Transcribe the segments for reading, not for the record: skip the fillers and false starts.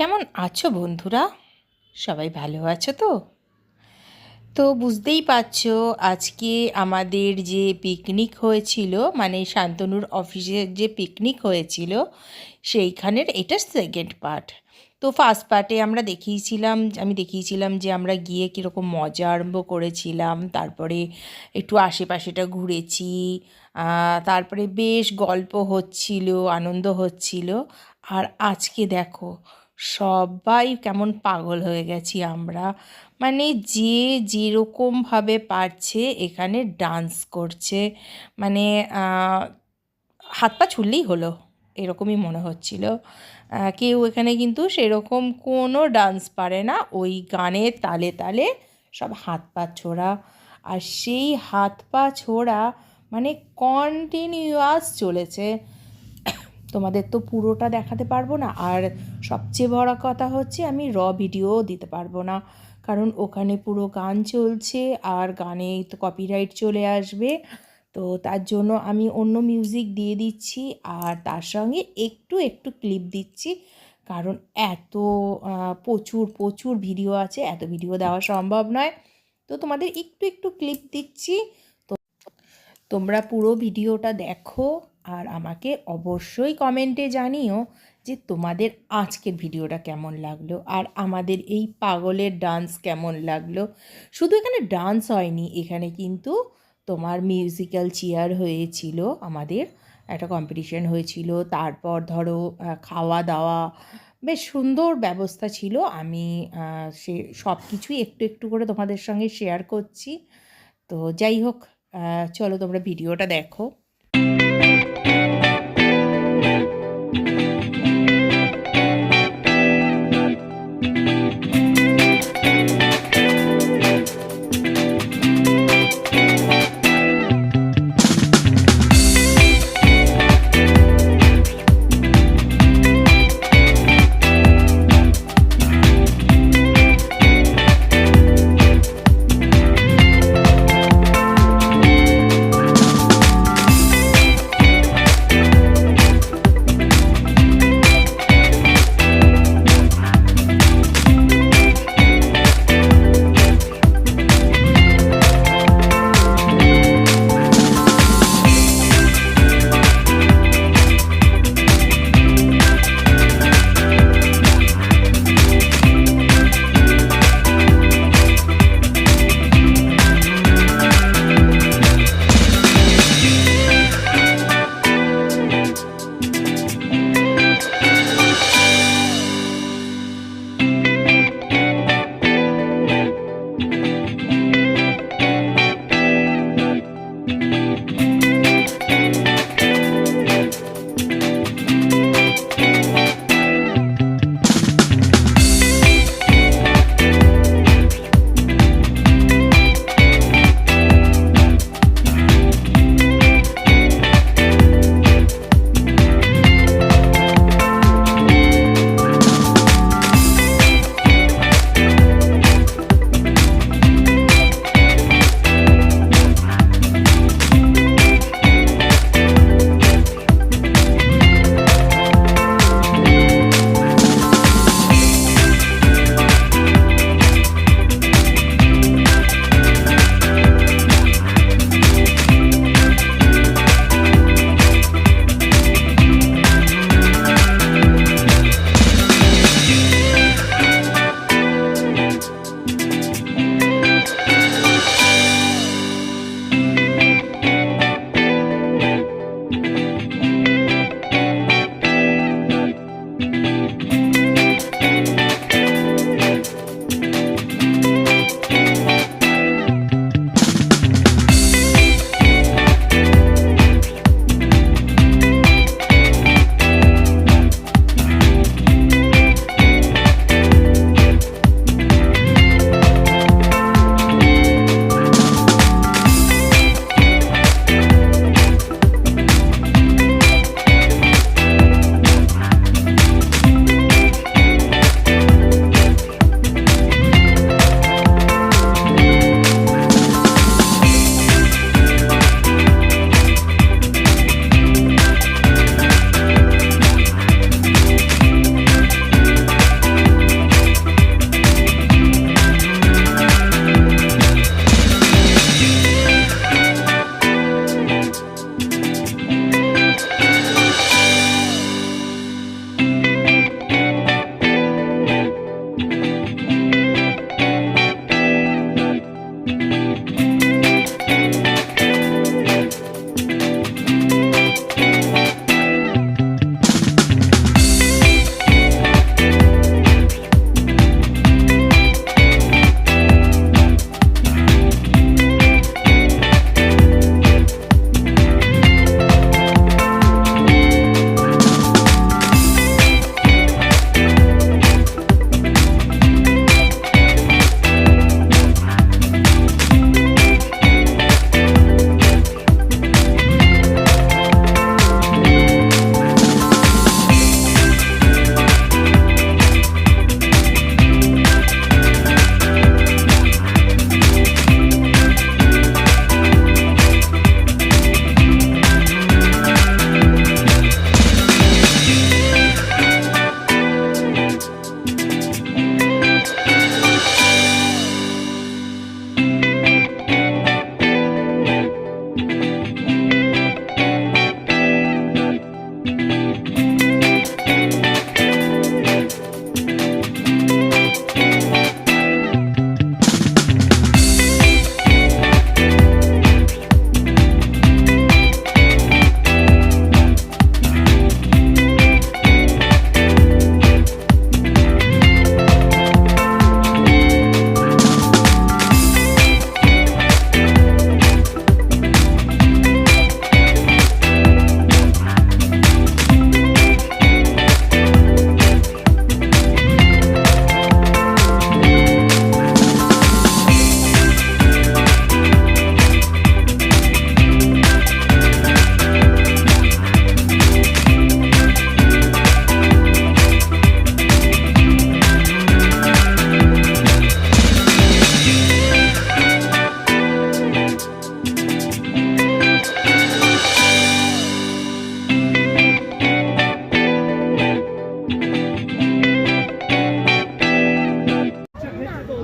কেমন আছো বন্ধুরা? সবাই ভালো আছো তো? তো বুঝতেই পারছো আজকে আমাদের যে পিকনিক হয়েছিল, মানে শান্তনুর অফিসের যে পিকনিক হয়েছিল সেইখানের এটা সেকেন্ড পার্ট। তো ফার্স্ট পার্টে আমি দেখিয়েছিলাম যে আমরা গিয়ে কীরকম মজা আরম্ভ করেছিলাম, তারপরে একটু আশেপাশেটা ঘুরেছি, তারপরে বেশ গল্প হচ্ছিল, আনন্দ হচ্ছিল। আর আজকে দেখো সবাই কেমন পাগল হয়ে গেছি আমরা, মানে যে যেরকমভাবে পারছে এখানে ডান্স করছে, মানে হাত পা ছুড়লেই হলো এরকমই মনে হচ্ছিল। কেউ এখানে কিন্তু সেরকম কোনো ডান্স পারে না, ওই গানের তালে তালে সব হাত পা ছোড়া। আর সেই হাত পা ছোড়া মানে কন্টিনিউয়াস চলেছে। তোমাদের তো পুরোটা দেখাতে পারবো না, আর সবচেয়ে বড় কথা হচ্ছে আমি ভিডিও দিতে পারবো না, কারণ ওখানে পুরো গান চলছে আর গানে তো কপিরাইট চলে আসবে। তো তার জন্য আমি অন্য মিউজিক দিয়ে দিচ্ছি আর তার সঙ্গে একটু একটু ক্লিপ দিচ্ছি, কারণ এত প্রচুর প্রচুর ভিডিও আছে, এত ভিডিও দেওয়া সম্ভব নয়। তো তোমাদের একটু একটু ক্লিপ দিচ্ছি, তো তোমরা পুরো ভিডিওটা দেখো আর আমাকে অবশ্যই কমেন্টে জানিও যে তোমাদের আজকের ভিডিওটা কেমন লাগলো আর আমাদের এই পাগলের ডান্স কেমন লাগলো। শুধু এখানে ডান্স হয়নি, এখানে কিন্তু তোমার মিউজিক্যাল চেয়ার হয়েছিল, আমাদের একটা কম্পিটিশন হয়েছিল, তারপর ধরো খাওয়া দাওয়া বেশ সুন্দর ব্যবস্থা ছিল। আমি সে সব কিছুই একটু একটু করে তোমাদের সঙ্গে শেয়ার করছি। তো যাই হোক, চলো তোমরা ভিডিওটা দেখো।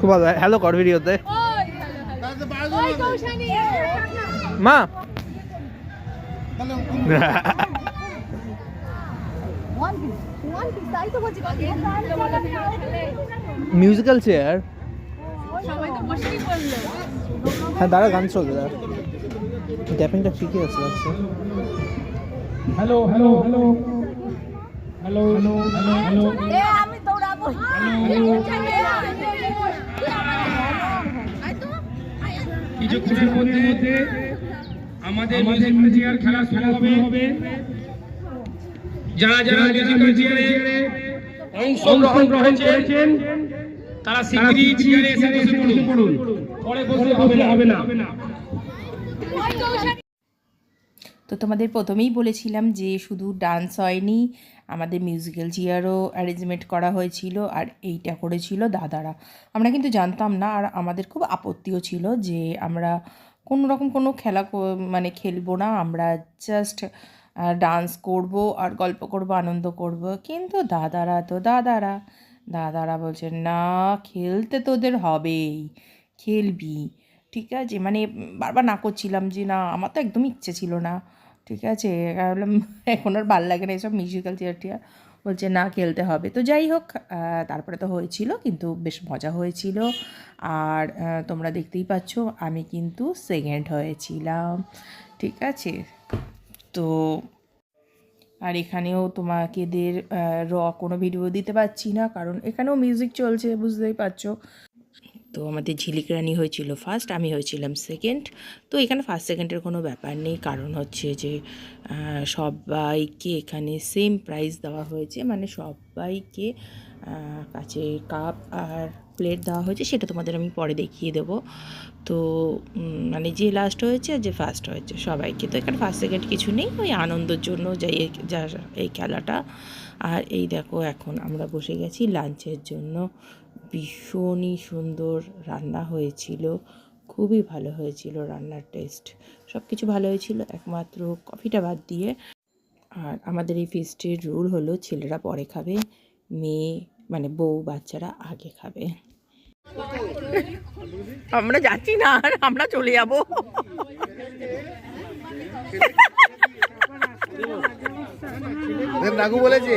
খুব ভালো। হ্যালো কর ভিডিওতে মা। Musical chair. হ্যাঁ দাঁড়া, গান চলবে, দাঁড়া। ট্যাপিংটা ঠিকই আছে লাগছে। Hello hello hello hello hello hello আমি দৌড়াবো। কিছুক্ষণের মধ্যে আমাদের মিউজিক্যাল চেয়ার খেলা শুরু হবে। যারা যারা মিউজিক্যাল চেয়ারে অংশগ্রহণ করেছেন তারা শিগগিরই চেয়ারে এসে বসে পড়ুন। পরে বসে হবে না। তো তোমাদের প্রথমেই বলেছিলাম যে শুধু ডান্স হয়নি, আমাদের মিউজিক্যাল চেয়ারও অ্যারেঞ্জমেন্ট করা হয়েছিল, আর এইটা করেছিল দাদারা। আমরা কিন্তু জানতাম না, আর আমাদের খুব আপত্তিও ছিল যে আমরা কোনো রকম কোনো খেলা মানে খেলবো না, আমরা জাস্ট ডান্স করব আর গল্প করব, আনন্দ করব। কিন্তু দাদারা বলছেন না, খেলতে তোদের হবেই, খেলবি, ঠিক আছে। মানে বারবার না করছিলাম যে না, আমার তো একদমই ইচ্ছে ছিল না, ঠিক আছে। বললাম এখন আর ভাল লাগে না এসব মিউজিক্যাল চেয়ার টিয়ার, বলছে না খেলতে হবে। তো যাই হোক, তারপরে তো হয়েছিল, কিন্তু বেশ মজা হয়েছিল। আর তোমরা দেখতেই পাচ্ছ আমি কিন্তু সেকেন্ড হয়েছিলাম, ঠিক আছে। তো আর এখানেও তোমাকেদের কোনো ভিডিও দিতে পারছি না, কারণ এখানেও মিউজিক চলছে, বুঝতেই পারছো। তো আমাদের ঝিলিক রানী হয়েছিল ফার্স্ট, আমি হয়েছিলাম সেকেন্ড। তো এখানে ফার্স্ট সেকেন্ডের কোনো ব্যাপার নেই, কারণ হচ্ছে যে সবাইকে এখানে সেম প্রাইজ দেওয়া হয়েছে, মানে সবাইকে কাছে কাপ আর প্লেট দেওয়া হয়েছে, সেটা তোমাদের আমি পরে দেখিয়ে দেবো। তো মানে যে লাস্ট হয়েছে আর যে ফার্স্ট হয়েছে সবাইকে, তো এখানে ফার্স্ট সেকেন্ড কিছু নেই, ওই আনন্দের জন্য যাই এই খেলাটা। আর এই দেখো এখন আমরা বসে গেছি লাঞ্চের জন্য। ভীষণই সুন্দর রান্না হয়েছিল, খুবই ভালো হয়েছিল রান্নার টেস্ট, সব কিছু ভালো হয়েছিল, একমাত্র কফিটা বাদ দিয়ে। আর আমাদের এই ফিস্টের রুল হলো ছেলেরা পরে খাবে, মেয়ে মানে বউ বাচ্চারা আগে খাবে। আমরা যাচ্ছি না, আমরা চলে যাবো। নাগু বলেছে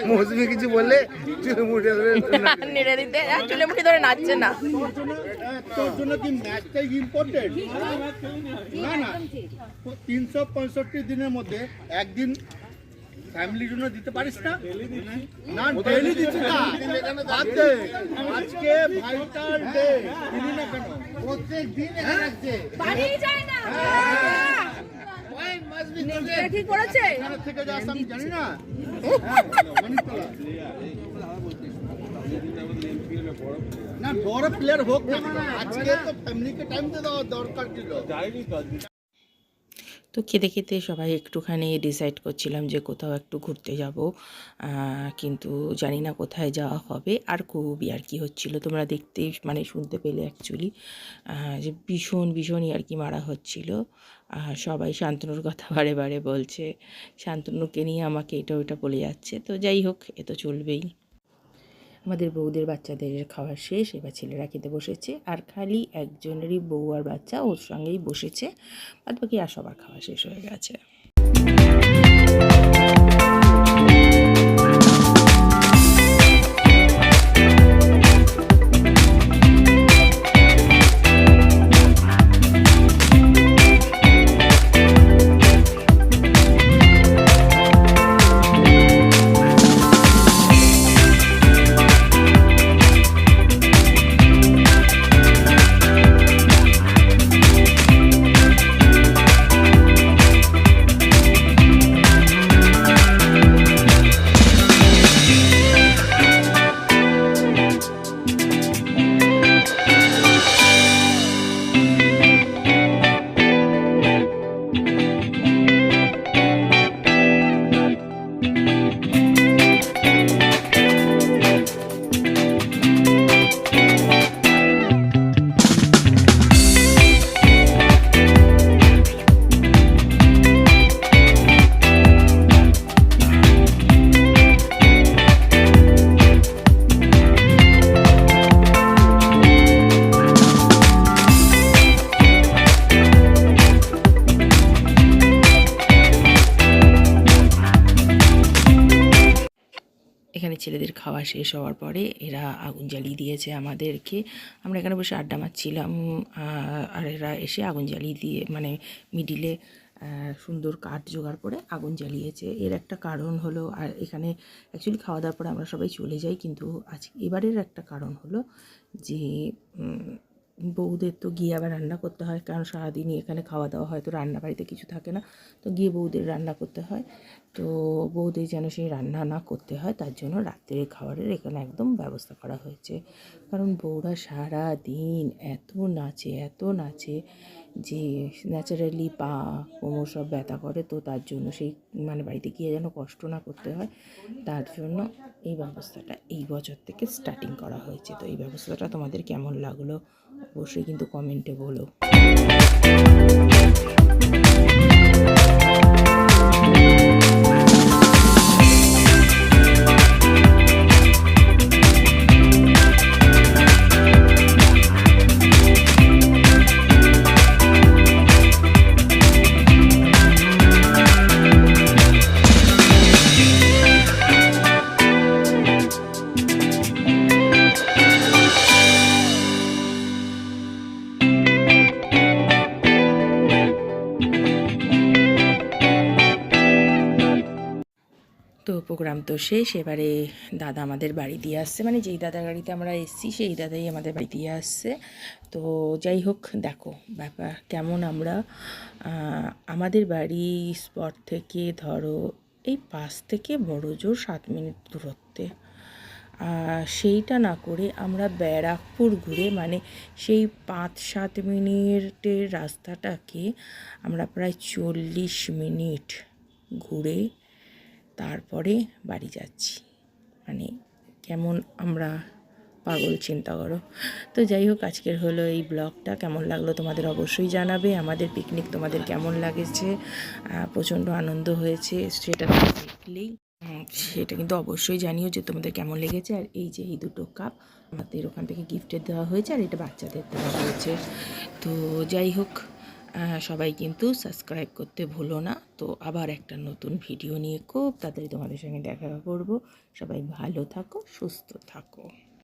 মৌসুমি কিছু বললে চুলে মুঠে ধরে নেড়ে দিতে, চুলে মুঠি ধরে নাচছে না। তোর জন্য কি ম্যাচটাই ইম্পর্টেন্ট? না না, 365 দিনের মধ্যে একদিন ফ্যামিলির জন্য দিতে পারিস না? না ডেইলি দিচ্ছি না, আজকে ভাইটাল ডে দিলি না কেন? প্রত্যেক দিন এখানে রাখছে, বাড়ি যায় না। কি করেছে এখানে থেকে যাস আমি জানি না। না বড় প্লেয়ার হোক না, আজকে তো ফ্যামিলিকে টাইম দেওয়া দরকার ছিল। তো খেতে খেতে সবাই একটুখানি ডিসাইড করছিলাম যে কোথাও একটু ঘুরতে যাব, কিন্তু জানি না কোথায় যাওয়া হবে। আর খুব ইয়ার্কি হচ্ছিল, তোমরা দেখতে মানে শুনতে পেলে অ্যাকচুয়ালি যে ভীষণ ইয়ার্কি মারা হচ্ছিল। সবাই শান্তনুর কথা বারে বারে বলছে, শান্তনুকে নিয়ে আমাকে এটা ওটা বলে যাচ্ছে। তো যাই হোক, এ তো চলবেই। আমাদের বউদের বাচ্চাদের খাওয়া শেষ, এবার ছেলেরা খেতে বসেছে, আর খালি একজনেরই বউ আর বাচ্চা ওর সঙ্গেই বসেছে, বাদ বাকি আর সবার খাওয়া শেষ হয়ে গেছে। এখানে ছেলেদের খাওয়া শেষ হওয়ার পরে এরা আগুন জ্বালিয়ে দিয়েছে আমাদেরকে। আমরা এখানে বসে আড্ডা মারছিলাম, আর এরা এসে আগুন জ্বালিয়ে দিয়ে মানে মিডিলে সুন্দর কাঠ জোগাড় করে আগুন জ্বালিয়েছে। এর একটা কারণ হলো, আর এখানে অ্যাকচুয়ালি খাওয়া দাওয়ার পরে আমরা সবাই চলে যাই, কিন্তু এবারের একটা কারণ হলো যে বউদের তো গিয়ে আবার রান্না করতে হয়, কারণ সারাদিনই এখানে খাওয়া দাওয়া হয়, তো রান্না বাড়িতে কিছু থাকে না, তো গিয়ে বউদের রান্না করতে হয়। তো বউদের যেন সেই রান্না না করতে হয় তার জন্য রাত্রের খাবারের এখানে একদম ব্যবস্থা করা হয়েছে। কারণ বউরা সারা দিন এত নাচে যে ন্যাচারালি পা কোমর সব ব্যথা করে, তো তার জন্য সেই মানে বাড়িতে গিয়ে যেন কষ্ট না করতে হয়, তার জন্য এই ব্যবস্থাটা এই বছর থেকে স্টার্টিং করা হয়েছে। তো এই ব্যবস্থাটা তোমাদের কেমন লাগলো অবশ্যই কিন্তু কমেন্টে বলো। তো প্রোগ্রাম তো শেষ, এবারে দাদা আমাদের বাড়ি দিয়ে আসছে, মানে যেই দাদার গাড়িতে আমরা এসেছি সেই দাদাই আমাদের বাড়ি দিয়ে আসছে। তো যাই হোক, দেখো ব্যাপার কেমন। আমরা আমাদের বাড়ি স্পট থেকে ধরো এই 5 থেকে বড় জোর 7 মিনিট দূরত্বে, সেইটা না করে আমরা ব্যারাকপুর ঘুরে মানে সেই 5-7 মিনিটের রাস্তাটাকে আমরা প্রায় 40 মিনিট ঘুরে তারপরে বাড়ি যাচ্ছি। মানে কেমন আমরা পাগল, চিন্তা করো। তো যাই হোক, আজকের হলো এই ব্লগটা, কেমন লাগলো তোমাদের অবশ্যই জানাবে। আমাদের পিকনিক তোমাদের কেমন লাগেছে, প্রচণ্ড আনন্দ হয়েছে সেটা দেখলেই সেটা কিন্তু অবশ্যই জানিও যে তোমাদের কেমন লেগেছে। আর এই যে এই দুটো কাপ আমাদের ওখান থেকে গিফটের দেওয়া হয়েছে, আর এটা বাচ্চাদের দেওয়া হয়েছে। তো যাই হোক, সবাই কিন্তু সাবস্ক্রাইব করতে ভুলো না। তো আবার একটা নতুন ভিডিও নিয়ে খুব তাড়াতাড়ি তোমাদের সঙ্গে দেখা করব। সবাই ভালো থাকো, সুস্থ থাকো।